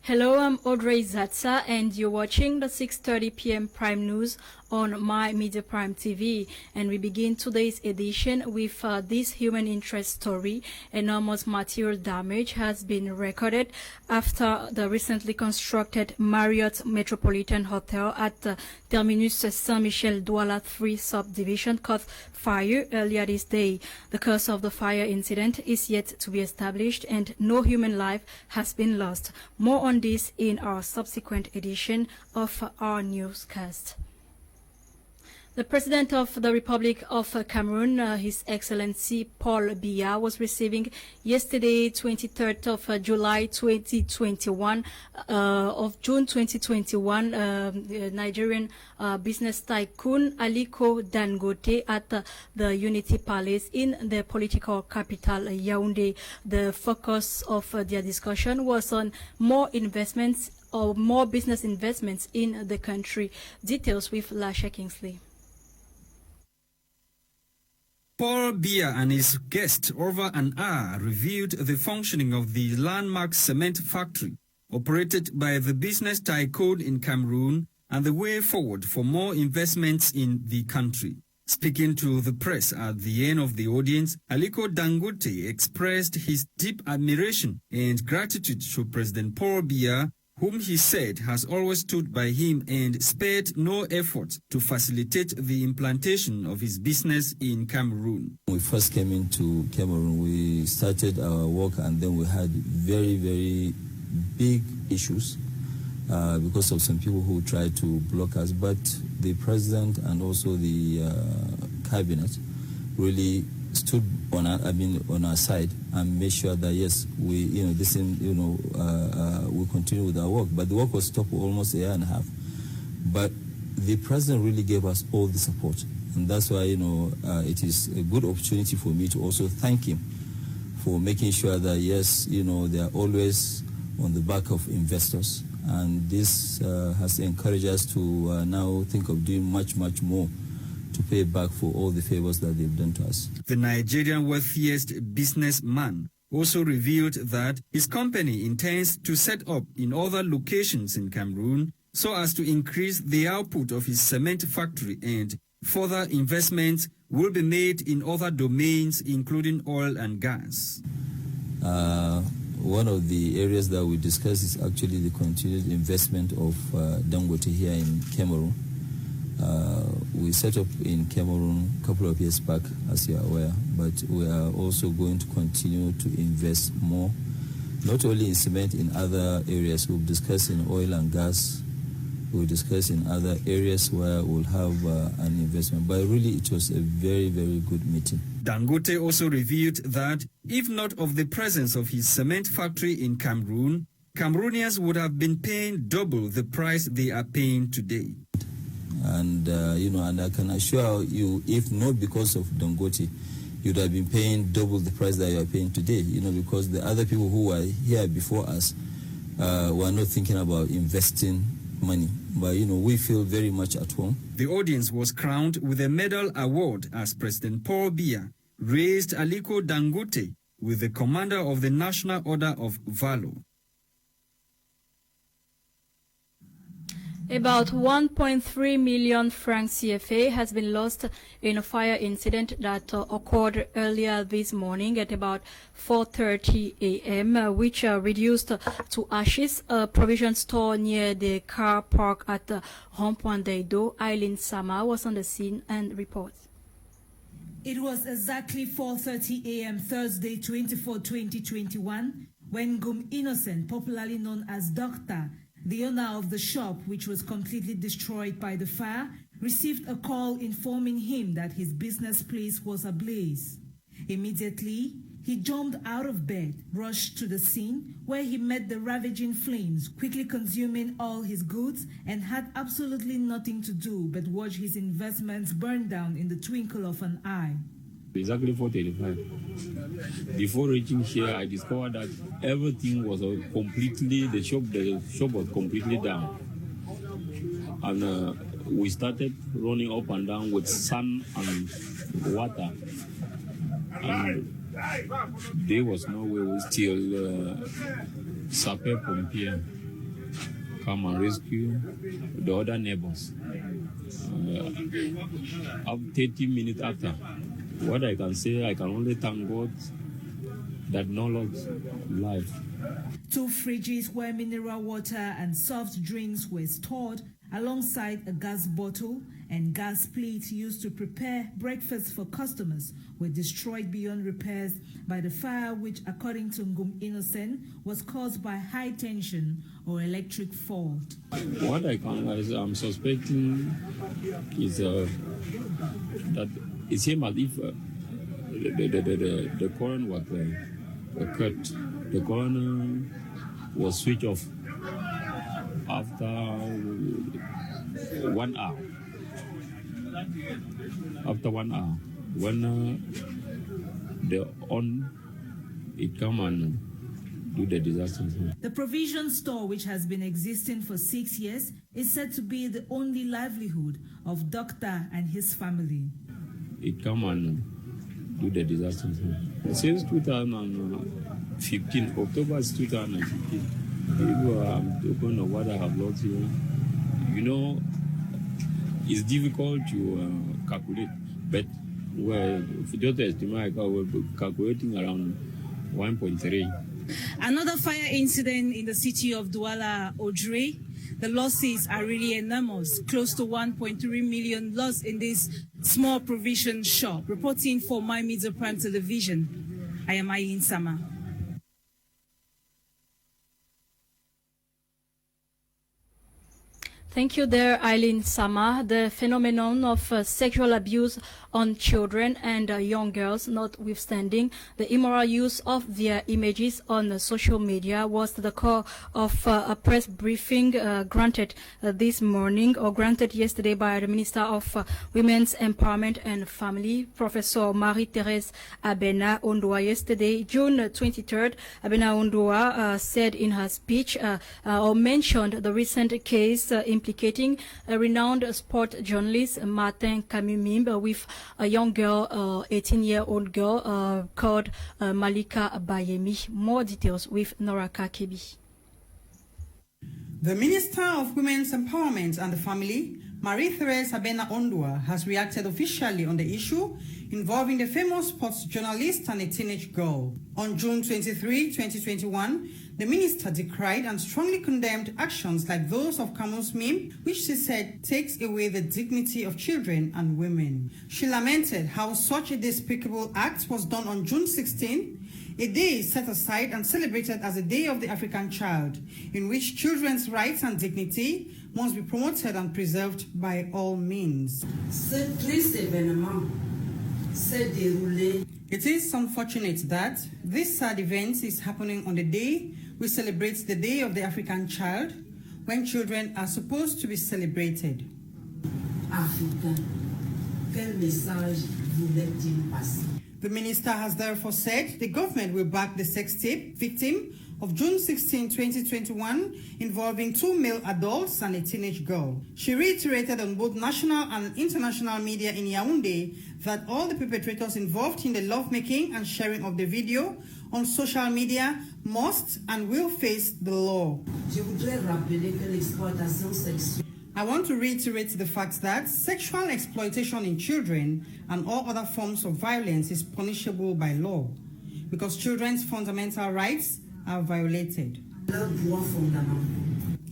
Hello, I'm Audrey Zatsa, and you're watching the 6:30 p.m. Prime News on My Media Prime TV. And we begin today's edition with this human interest story. Enormous material damage has been recorded after the recently constructed Marriott Metropolitan Hotel at the Terminus Saint-Michel-Douala 3 subdivision caught fire earlier this day. The cause of the fire incident is yet to be established, and no human life has been lost. More on this in our subsequent edition of our newscast. The President of the Republic of Cameroon, His Excellency Paul Biya, was receiving yesterday, 23rd of July 2021, of June 2021, Nigerian business tycoon Aliko Dangote at the Unity Palace in the political capital Yaoundé. The focus of their discussion was on more investments or more business investments in the country. Details with Lasha Kingsley. Paul Biya and his guest over an hour reviewed the functioning of the landmark cement factory operated by the business tycoon in Cameroon and the way forward for more investments in the country. Speaking to the press at the end of the audience, Aliko Dangote expressed his deep admiration and gratitude to President Paul Biya, whom he said has always stood by him and spared no effort to facilitate the implantation of his business in Cameroon. When we first came into Cameroon, we started our work, and then we had very, very big issues because of some people who tried to block us. But the president and also the cabinet really stood on our side and made sure that yes, we we continue with our work. But the work was stopped for almost a year and a half. But the president really gave us all the support, and that's why it is a good opportunity for me to also thank him for making sure that yes, they are always on the back of investors, and this has encouraged us to now think of doing much more to pay back for all the favors that they've done to us. The Nigerian wealthiest businessman also revealed that his company intends to set up in other locations in Cameroon so as to increase the output of his cement factory, and further investments will be made in other domains, including oil and gas. One of the areas that we discussed is actually the continued investment of Dangote here in Cameroon. We set up in Cameroon a couple of years back, as you are aware, but we are also going to continue to invest more, not only in cement, in other areas. We've discussed in oil and gas, we'll discuss in other areas where we'll have an investment. But really, it was a very, very good meeting. Dangote also revealed that if not of the presence of his cement factory in Cameroon, Cameroonians would have been paying double the price they are paying today. And, and I can assure you, if not because of Dangote, you'd have been paying double the price that you are paying today, because the other people who were here before us were not thinking about investing money. But, we feel very much at home. The audience was crowned with a medal award as President Paul Biya raised Aliko Dangote with the Commander of the National Order of Valor. About 1.3 million francs Cfa has been lost in a fire incident that occurred earlier this morning at about 4:30 a.m., which reduced to ashes a provision store near the car park at Rond-Point d'Edo. Eileen Sama was on the scene and reports. It was exactly 4:30 a.m. Thursday, 2021, when Gum Innocent, popularly known as Doctor, the owner of the shop, which was completely destroyed by the fire, received a call informing him that his business place was ablaze. Immediately, he jumped out of bed, rushed to the scene, where he met the ravaging flames, quickly consuming all his goods, and had absolutely nothing to do but watch his investments burn down in the twinkle of an eye. Exactly 4:35. Before reaching here, I discovered that everything was completely, the shop was completely down. And we started running up and down with sun and water. And there was no way we still sapeur pompier come and rescue the other neighbors. 30 minutes after, what I can say, I can only thank God that no loss life. 2 fridges where mineral water and soft drinks were stored, alongside a gas bottle and gas plate used to prepare breakfast for customers, were destroyed beyond repairs by the fire, which, according to Ngum Innocent, was caused by high tension or electric fault. What I'm suspecting is that it seems as if the current was cut. The current was switched off after 1 hour. After 1 hour, when it come and do the disaster. The provision store, which has been existing for 6 years, is said to be the only livelihood of Doctor and his family. It come and do the disaster. Since 2015, October 2015, people are talking of what I have lost here. You know, it's difficult to calculate, but just estimate, we're calculating around 1.3. Another fire incident in the city of Douala, Odre. The losses are really enormous, close to 1.3 million lost in this small provision shop. Reporting for My Media Prime Television, I am Eileen Sama. Thank you there, Eileen Sama. The phenomenon of sexual abuse on children and young girls, notwithstanding the immoral use of their images on social media, was the core of a press briefing granted this morning, or granted yesterday, by the Minister of Women's Empowerment and Family, Professor Marie-Thérèse Abena Ondoa. Yesterday, June 23rd, Abena Ondoa said in her speech, or mentioned the recent case implicating a renowned sport journalist, Martin Kamimimbe, with a young girl, 18-year-old girl called Malika Bayemi. More details with Nora Kakebi. The Minister of Women's Empowerment and the Family, Marie-Thérèse Abena Ondoa, has reacted officially on the issue involving the famous sports journalist and a teenage girl. On June 23, 2021, the minister decried and strongly condemned actions like those of Cameroon's meme, which she said takes away the dignity of children and women. She lamented how such a despicable act was done on June 16, a day set aside and celebrated as a Day of the African Child, in which children's rights and dignity must be promoted and preserved by all means. It is unfortunate that this sad event is happening on the day we celebrate the Day of the African Child, when children are supposed to be celebrated. The minister has therefore said the government will back the sex tape victim of June 16, 2021, involving 2 male adults and a teenage girl. She reiterated on both national and international media in Yaoundé that all the perpetrators involved in the lovemaking and sharing of the video on social media must and will face the law. I want to reiterate the fact that sexual exploitation in children and all other forms of violence is punishable by law, because children's fundamental rights are violated.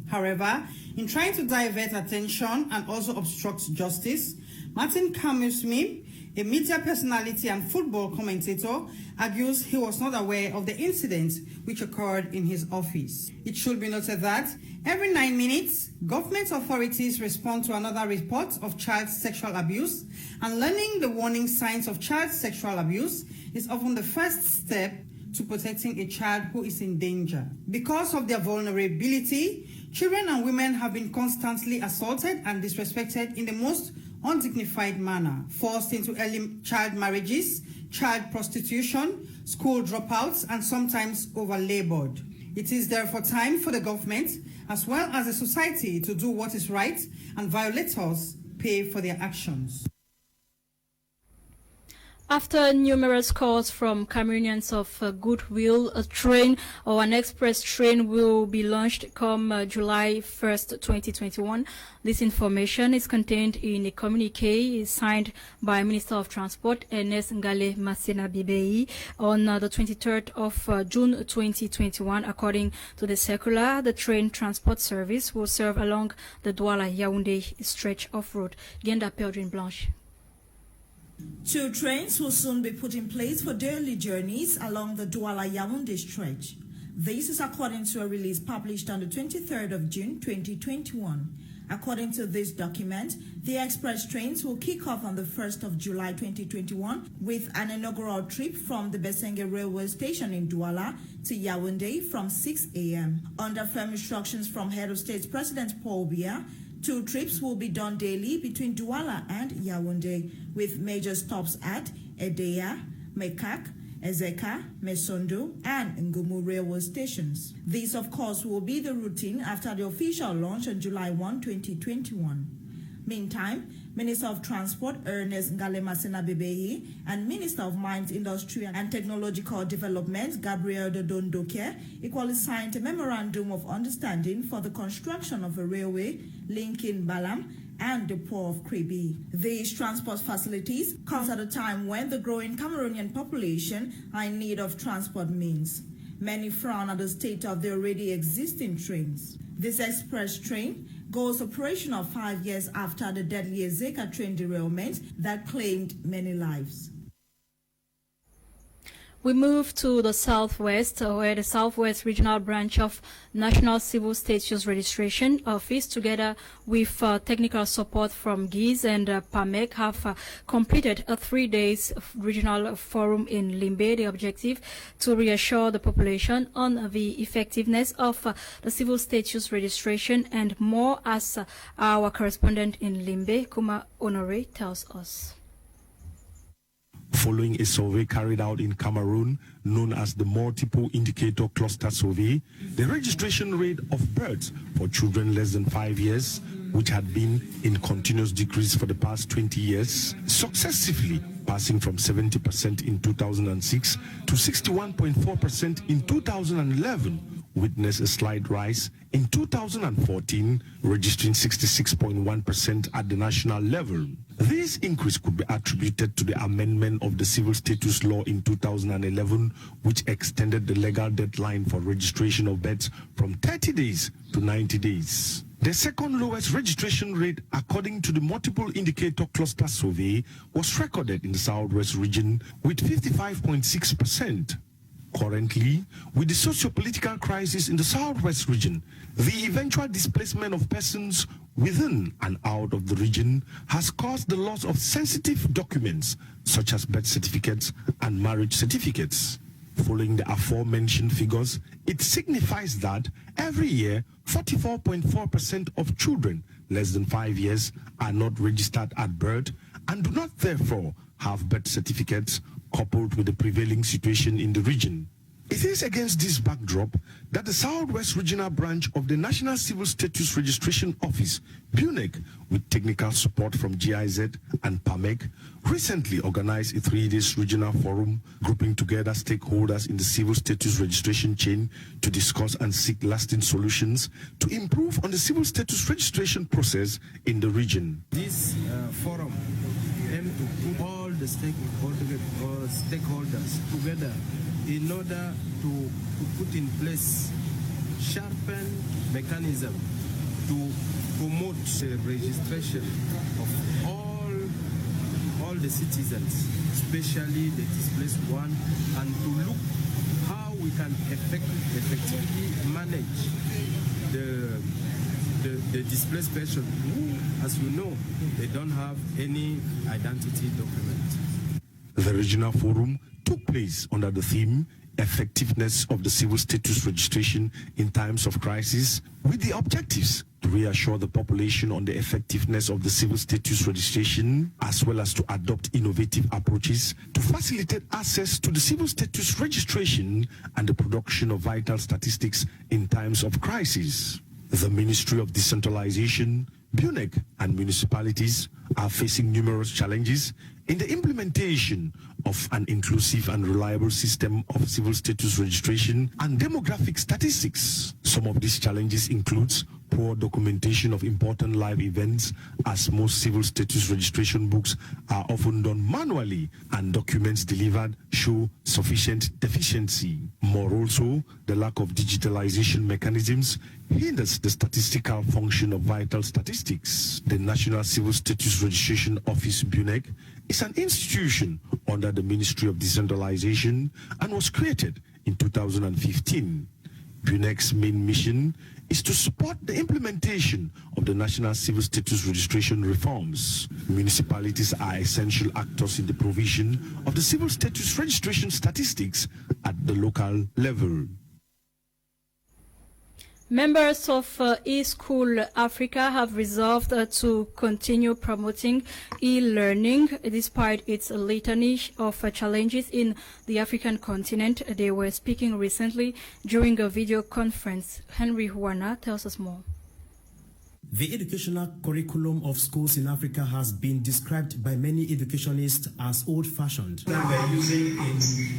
However, in trying to divert attention and also obstruct justice, Martin Kamer's meme, a media personality and football commentator, argues he was not aware of the incident which occurred in his office. It should be noted that every 9 minutes, government authorities respond to another report of child sexual abuse, and learning the warning signs of child sexual abuse is often the first step to protecting a child who is in danger. Because of their vulnerability, children and women have been constantly assaulted and disrespected in the most undignified manner, forced into early child marriages, child prostitution, school dropouts, and sometimes over-labored. It is therefore time for the government, as well as the society, to do what is right, and violators pay for their actions. After numerous calls from Cameroonians of goodwill, a train or an express train will be launched come July 1st, 2021. This information is contained in a communique signed by Minister of Transport Ernest Ngale Masena Bibei on the 23rd of June 2021. According to the circular, the train transport service will serve along the Douala-Yaoundé stretch of road. Genda Peldrin Blanche. 2 trains will soon be put in place for daily journeys along the Douala-Yaoundé stretch. This is according to a release published on the 23rd of June 2021. According to this document, the express trains will kick off on the 1st of July 2021 with an inaugural trip from the Besenge railway station in Douala to Yaoundé from 6 a.m. Under firm instructions from Head of State President Paul Biya, 2 trips will be done daily between Douala and Yaoundé, with major stops at Edea, Mekak, Ezeka, Mesondo, and Ngumu railway stations. This, of course, will be the routine after the official launch on July 1, 2021. Meantime, Minister of Transport Ernest Ngale Masena Bibei and Minister of Mines, Industry and Technological Development Gabriel Dodondoke equally signed a memorandum of understanding for the construction of a railway linking Balam and the port of Kribi. These transport facilities come at a time when the growing Cameroonian population are in need of transport means. Many frown at the state of the already existing trains. This express train goes operational 5 years after the deadly Ezeka train derailment that claimed many lives. We move to the southwest, where the Southwest Regional Branch of National Civil Status Registration Office, together with technical support from GIZ and PAMEC, have completed a 3-day regional forum in Limbe. The objective to reassure the population on the effectiveness of the civil status registration and more, as our correspondent in Limbe, Kuma Honore, tells us. Following a survey carried out in Cameroon, known as the Multiple Indicator Cluster Survey, the registration rate of births for children less than 5 years, which had been in continuous decrease for the past 20 years, successively passing from 70% in 2006 to 61.4% in 2011, witnessed a slight rise in 2014, registering 66.1% at the national level. This increase could be attributed to the amendment of the Civil Status Law in 2011, which extended the legal deadline for registration of births from 30 days to 90 days. The second lowest registration rate, according to the Multiple Indicator Cluster Survey, was recorded in the Southwest region with 55.6%. Currently, with the socio-political crisis in the Southwest region, the eventual displacement of persons within and out of the region has caused the loss of sensitive documents such as birth certificates and marriage certificates. Following the aforementioned figures, it signifies that every year, 44.4% of children less than 5 years are not registered at birth and do not therefore have birth certificates, coupled with the prevailing situation in the region. It is against this backdrop that the Southwest Regional Branch of the National Civil Status Registration Office, BUNEC, with technical support from GIZ and PAMEC, recently organized a 3-day regional forum grouping together stakeholders in the civil status registration chain to discuss and seek lasting solutions to improve on the civil status registration process in the region. This forum aims to put all the stakeholders together in order to put in place sharpened mechanism to promote the registration of all the citizens, especially the displaced one, and to look how we can effectively manage the displaced person who, as you know, they don't have any identity document. The regional forum took place under the theme Effectiveness of the Civil Status Registration in Times of Crisis, with the objectives to reassure the population on the effectiveness of the civil status registration, as well as to adopt innovative approaches to facilitate access to the civil status registration and the production of vital statistics in times of crisis. The Ministry of Decentralization, BUNEC, and municipalities are facing numerous challenges in the implementation of an inclusive and reliable system of civil status registration and demographic statistics. Some of these challenges includes poor documentation of important live events, as most civil status registration books are often done manually and documents delivered show sufficient deficiency. More also, the lack of digitalization mechanisms hinders the statistical function of vital statistics. The National Civil Status Registration Office, BUNEC, is an institution under the Ministry of Decentralization and was created in 2015. BUNEC's main mission is to support the implementation of the National Civil Status Registration reforms. Municipalities are essential actors in the provision of the civil status registration statistics at the local level. Members of eSchool Africa have resolved to continue promoting e-learning despite its litany of challenges in the African continent. They were speaking recently during a video conference. Henry Huana tells us more. The educational curriculum of schools in Africa has been described by many educationists as old-fashioned. That we're using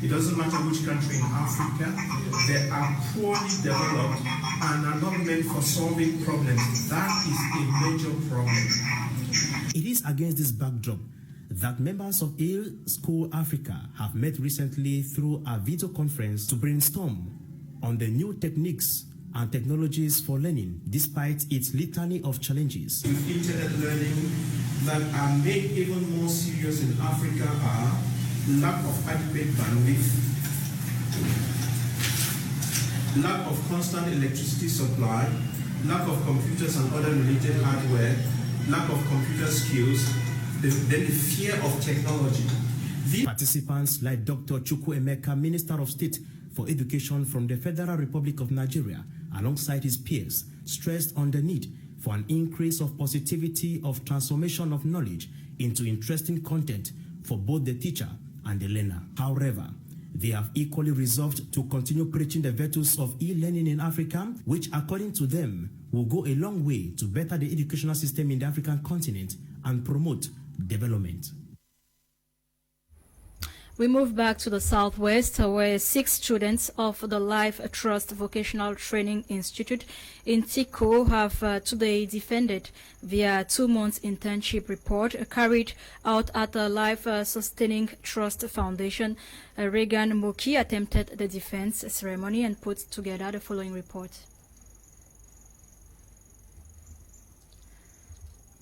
it doesn't matter which country in Africa, they are poorly developed and are not meant for solving problems. That is a major problem. It is against this backdrop that members of eSchool Africa have met recently through a video conference to brainstorm on the new techniques and technologies for learning, despite its litany of challenges. With internet learning that are made even more serious in Africa are lack of adequate bandwidth, lack of constant electricity supply, lack of computers and other related hardware, lack of computer skills, then the fear of technology. Participants like Dr. Chukwu Emeka, Minister of State for Education from the Federal Republic of Nigeria, alongside his peers, stressed on the need for an increase of positivity of transformation of knowledge into interesting content for both the teacher and the learner. However, they have equally resolved to continue preaching the virtues of e-learning in Africa, which according to them will go a long way to better the educational system in the African continent and promote development. We move back to the southwest, where 6 students of the Life Trust Vocational Training Institute in Tiko have today defended their 2-month internship report carried out at the Life Sustaining Trust Foundation. Regan Moki attempted the defense ceremony and put together the following report.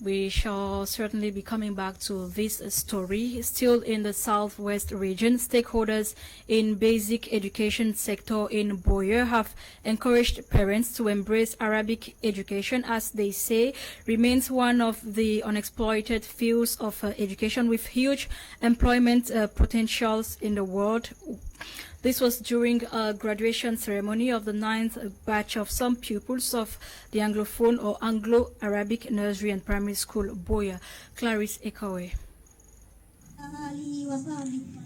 We shall certainly be coming back to this story. Still in the southwest region, stakeholders in basic education sector in Boya have encouraged parents to embrace Arabic education, as they say remains one of the unexploited fields of education with huge employment potentials in the world. This was during a graduation ceremony of the 9th batch of some pupils of the Anglophone or Anglo-Arabic Nursery and Primary School, Boya. Clarice Ekawe.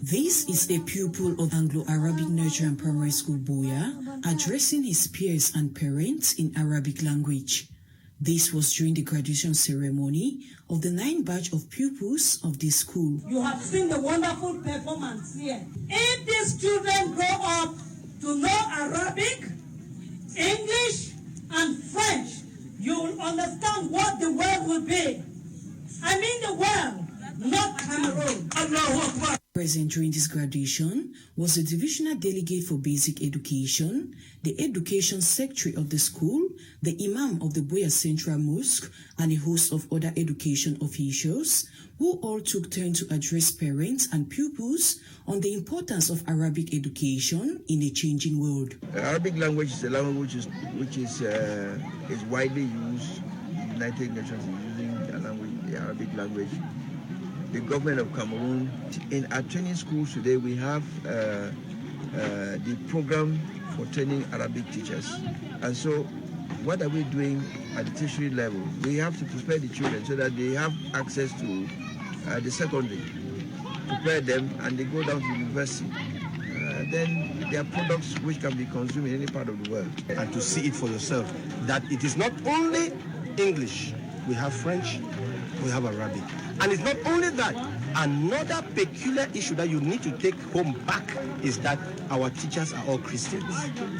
This is a pupil of Anglo-Arabic Nursery and Primary School, Boya, addressing his peers and parents in Arabic language. This was during the graduation ceremony of the 9th batch of pupils of this school. You have seen the wonderful performance here. If these children grow up to know Arabic, English, and French, you will understand what the world will be. I mean the world, not Cameroon. Allahu Akbar. Present during this graduation was the divisional delegate for basic education, the education secretary of the school, the imam of the Boya Central Mosque, and a host of other education officials, who all took turn to address parents and pupils on the importance of Arabic education in a changing world. Arabic language is a language which is widely used. The United Nations is using the Arabic language. The government of Cameroon, in our training schools today, we have the program for training Arabic teachers. And so what are we doing at the tertiary level? We have to prepare the children so that they have access to the secondary, prepare them, and they go down to university. Then there are products which can be consumed in any part of the world. And to see it for yourself, that it is not only English, we have French, we have Arabic. And it's not only that, Another peculiar issue that you need to take home back is that our teachers are all Christians.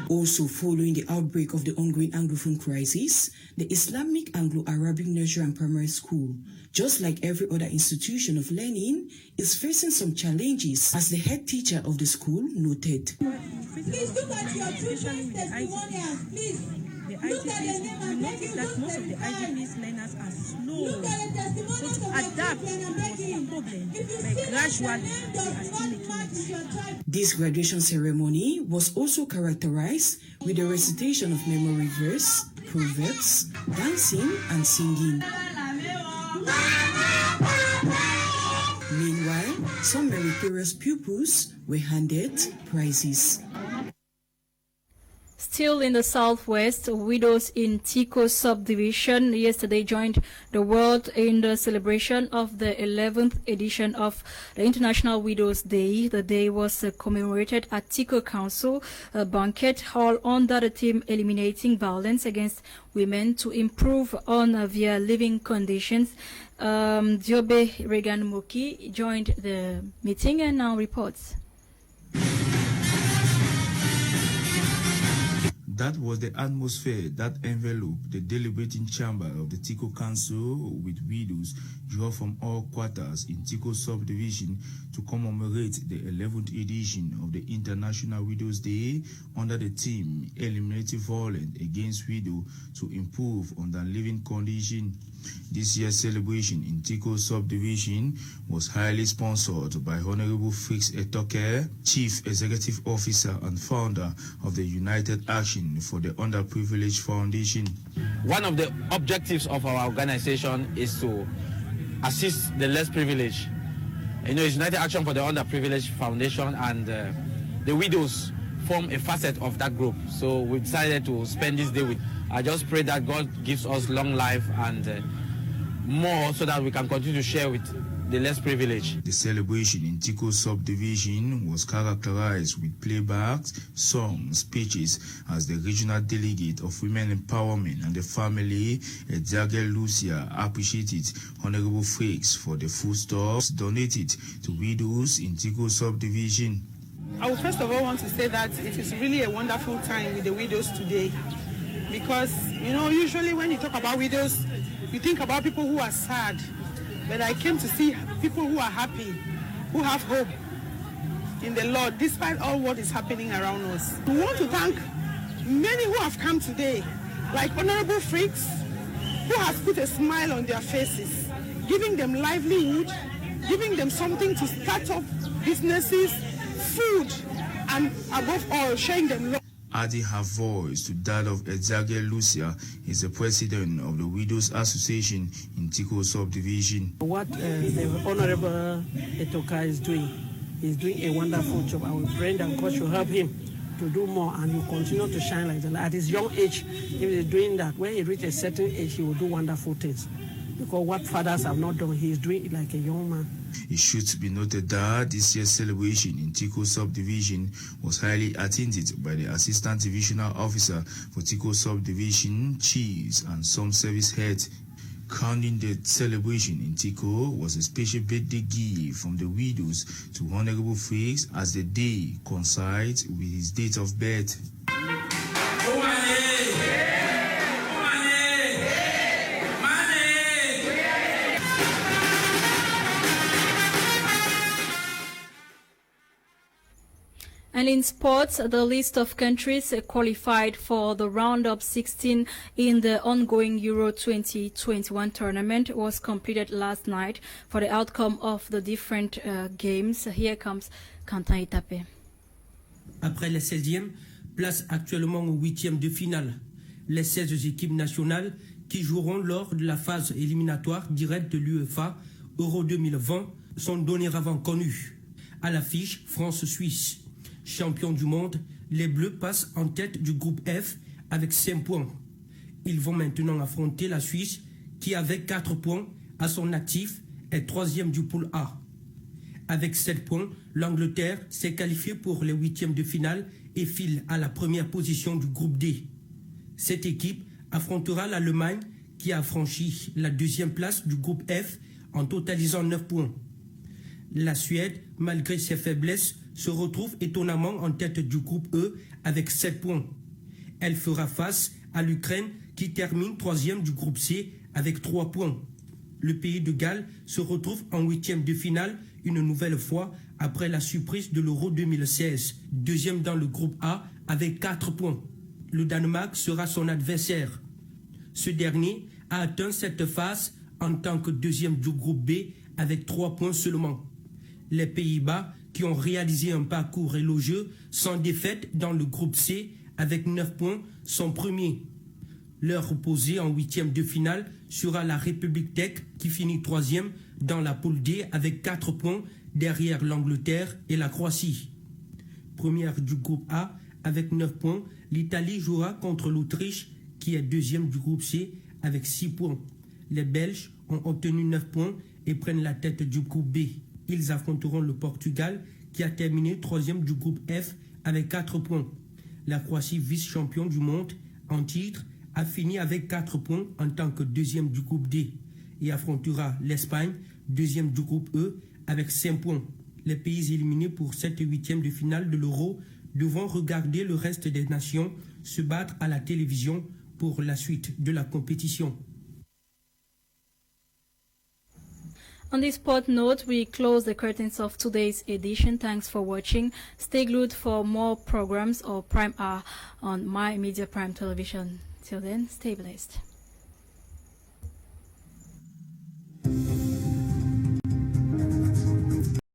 Also, following the outbreak of the ongoing Anglophone crisis, the Islamic Anglo-Arabic Nursery and Primary School, just like every other institution of learning, is facing some challenges, as the head teacher of the school noted. Please look at your children's testimonials, please. The IGPs, we notice that most of the IGPs learners are slow. So to adapt was a problem, but gradually they are still making it. This graduation ceremony was also characterized with the recitation of memory verse, proverbs, dancing and singing. Meanwhile, some meritorious pupils were handed prizes. Still in the southwest, widows in Tico subdivision yesterday joined the world in the celebration of the 11th edition of the International Widows Day. The day was commemorated at Tico Council Banquet Hall under the theme Eliminating Violence Against Women to Improve on Their Living Conditions. Diobe Regan Moki joined the meeting and now reports. That was the atmosphere that enveloped the deliberating chamber of the Tico Council, with widows drawn from all quarters in Tico subdivision to commemorate the 11th edition of the International Widows Day under the theme Eliminating Violence Against Widows to Improve on Their Living Condition. This year's celebration in Tico subdivision was highly sponsored by Honorable Fix Etoke, Chief Executive Officer and founder of the United Action for the Underprivileged Foundation. One of the objectives of our organization is to assist the less privileged. You know, it's United Action for the Underprivileged Foundation, and the widows form a facet of that group. So we decided to spend this day with. I just pray that God gives us long life and more, so that we can continue to share with the less privileged. The celebration in Tico subdivision was characterized with playbacks, songs, speeches as the regional delegate of women empowerment and the family, Edjage Lucia, appreciated Honorable Frakes for the foodstuffs donated to widows in Tico subdivision. I would first of all want to say that it is really a wonderful time with the widows today, because, you know, usually when you talk about widows, you think about people who are sad. But I came to see people who are happy, who have hope in the Lord, despite all what is happening around us. We want to thank many who have come today, like Honorable Freaks, who has put a smile on their faces, giving them livelihood, giving them something to start up businesses, food, and above all, showing them love. Adding her voice to that of Edjage Lucia is the president of the Widows Association in Tico subdivision. What the Honorable Etoka is doing a wonderful job. I will pray that God should help him to do more, and he will continue to shine like the light. At his young age, if he is doing that, when he reaches a certain age, he will do wonderful things. Because what fathers have not done, he is doing it like a young man. It should be noted that this year's celebration in Tico subdivision was highly attended by the Assistant Divisional Officer for Tico subdivision, chiefs, and some service heads. Crowning the celebration in Tico was a special birthday gift from the widows to Honorable Frakes, as the day coincides with his date of birth. And in sports, the list of countries qualified for the round of 16 in the ongoing Euro 2021 tournament was completed last night for the outcome of the different games. Here comes Quentin Itapé. Après les 16e, place actuellement au 8e de finale. Les 16 équipes nationales qui joueront lors de la phase éliminatoire directe de l'UEFA Euro 2020 sont dorénavant connues. À l'affiche, France-Suisse. Champion du monde, les Bleus passent en tête du groupe F avec 5 points. Ils vont maintenant affronter la Suisse qui, avec 4 points à son actif, est 3e du pool A. Avec 7 points, l'Angleterre s'est qualifiée pour les 8e de finale et file à la première position du groupe D. Cette équipe affrontera l'Allemagne qui a franchi la 2e place du groupe F en totalisant 9 points. La Suède, malgré ses faiblesses, se retrouve étonnamment en tête du groupe E avec 7 points. Elle fera face à l'Ukraine qui termine 3e du groupe C avec 3 points. Le pays de Galles se retrouve en 8e de finale une nouvelle fois après la surprise de l'Euro 2016, 2e dans le groupe A avec 4 points. Le Danemark sera son adversaire. Ce dernier a atteint cette phase en tant que 2e du groupe B avec 3 points seulement. Les Pays-Bas, qui ont réalisé un parcours élogieux, sans défaite dans le groupe C avec 9 points, sont premiers. Leur opposé en 8e de finale sera la République tchèque qui finit 3e dans la poule D avec 4 points derrière l'Angleterre et la Croatie. Première du groupe A avec 9 points, l'Italie jouera contre l'Autriche qui est 2e du groupe C avec 6 points. Les Belges ont obtenu 9 points et prennent la tête du groupe B. Ils affronteront le Portugal qui a terminé 3e du groupe F avec 4 points. La Croatie, vice-champion du monde en titre, a fini avec 4 points en tant que 2e du groupe D et affrontera l'Espagne, 2e du groupe E, avec 5 points. Les pays éliminés pour cette 8e de finale de l'Euro devront regarder le reste des nations se battre à la télévision pour la suite de la compétition. On this sport note, we close the curtains of today's edition. Thanks for watching. Stay glued for more programs or Prime Hour on My Media Prime Television. Till then, stay blessed.